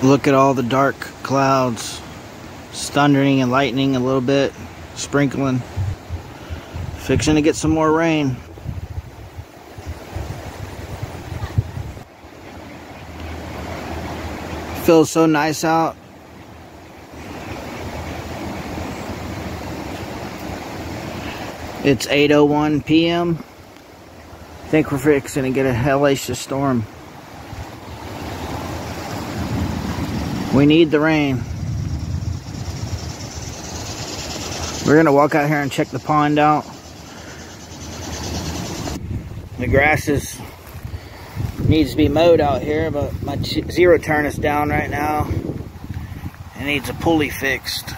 Look at all the dark clouds. It's thundering and lightning a little bit, sprinkling. Fixing to get some more rain. Feels so nice out. It's 8:01 p.m. I think we're fixing to get a hellacious storm. We need the rain. We're gonna walk out here and check the pond out. The grass needs to be mowed out here, but my zero turn is down right now. It needs a pulley fixed.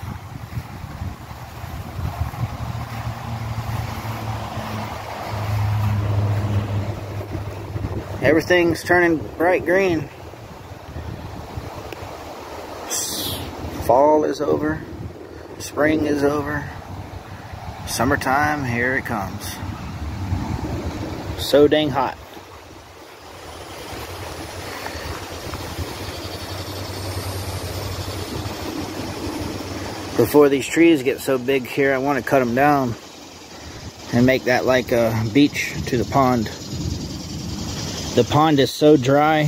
Everything's turning bright green. Fall is over. Spring is over. Summertime, here it comes. So dang hot. Before these trees get so big here, I want to cut them down and make that like a beach to the pond. The pond is so dry.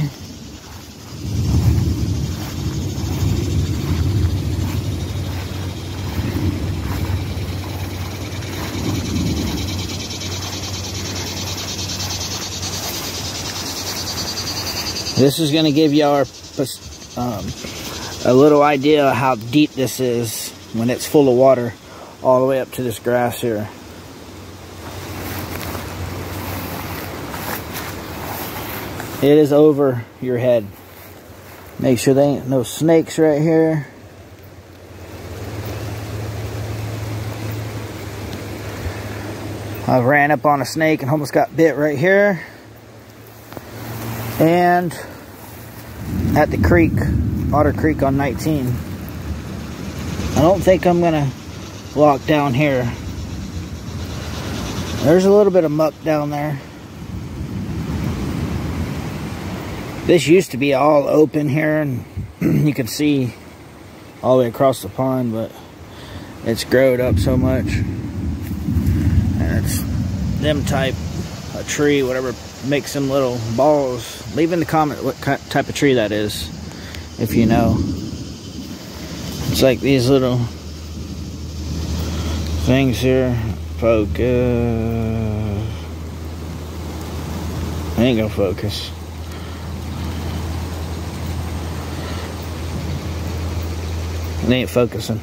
This is going to give y'all a little idea of how deep this is when it's full of water, all the way up to this grass here. It is over your head. Make sure there ain't no snakes right here. I ran up on a snake and almost got bit right here. And at the creek, Otter Creek on 19. I don't think I'm gonna walk down here. There's a little bit of muck down there. This used to be all open here, and you can see all the way across the pond, but it's growed up so much. And it's them type of tree, whatever makes them little balls. Leave in the comment what type of tree that is, if you know. It's like these little things here. Focus. I ain't gonna focus. It ain't focusing.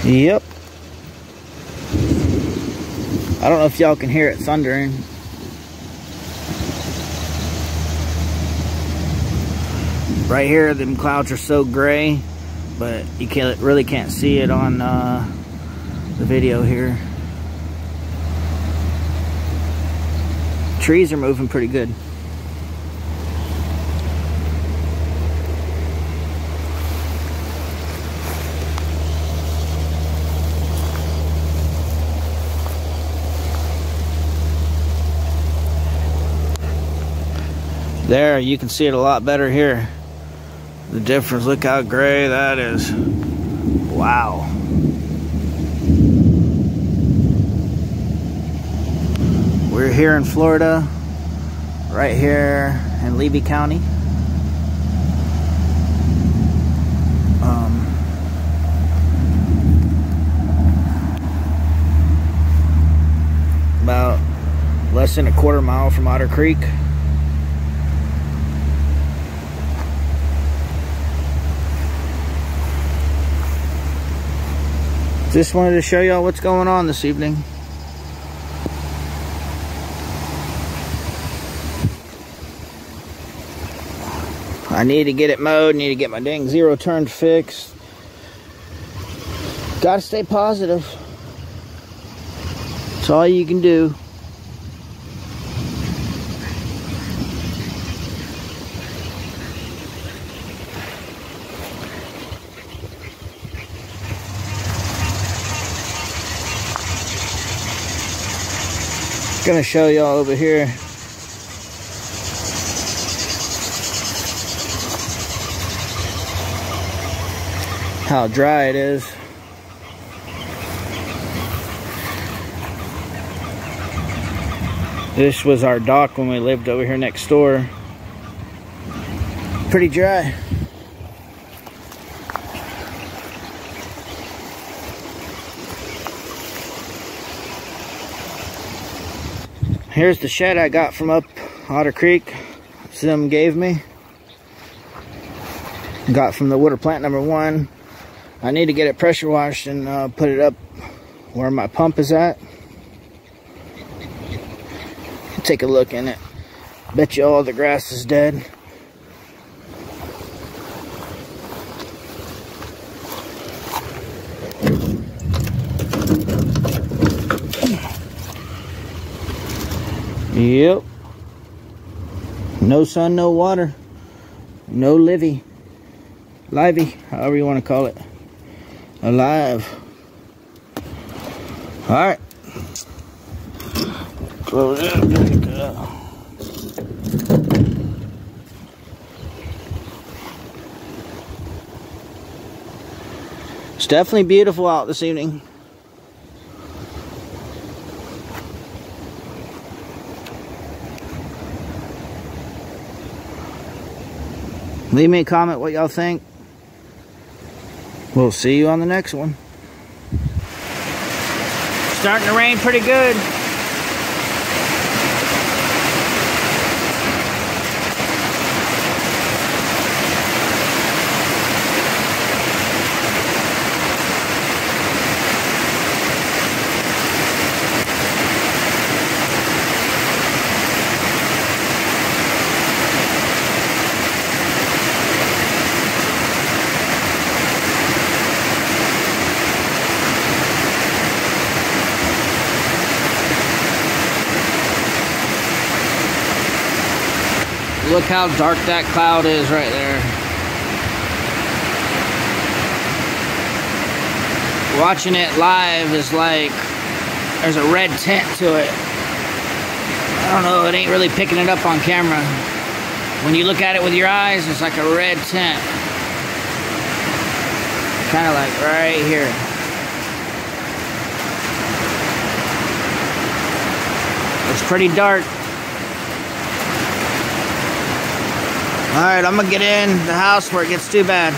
Yep. I don't know if y'all can hear it thundering. Right here, them clouds are so gray, but you really can't see it on the video here. Trees are moving pretty good. There, you can see it a lot better here. The difference, look how gray that is. Wow. We're here in Florida, right here in Levy County. About less than a quarter mile from Otter Creek. Just wanted to show y'all what's going on this evening. I need to get it mowed, need to get my dang zero turn fixed. Gotta stay positive. That's all you can do. Gonna show y'all over here. how dry it is. This was our dock when we lived over here next door. Pretty dry. Here's the shed I got from up Otter Creek. Sim gave me. Got from the water plant number 1. I need to get it pressure washed and put it up where my pump is at. Take a look in it. Bet you all the grass is dead. Yep. No sun, no water. No livey. Livey, however you want to call it. Alive. Alright. Close it. There you go. It's definitely beautiful out this evening. Leave me a comment what y'all think. We'll see you on the next one. Starting to rain pretty good. Look how dark that cloud is right there. Watching it live is like there's a red tint to it. I don't know, it ain't really picking it up on camera. When you look at it with your eyes, it's like a red tint. Kind of like right here. It's pretty dark. Alright, I'm gonna get in the house before it gets too bad.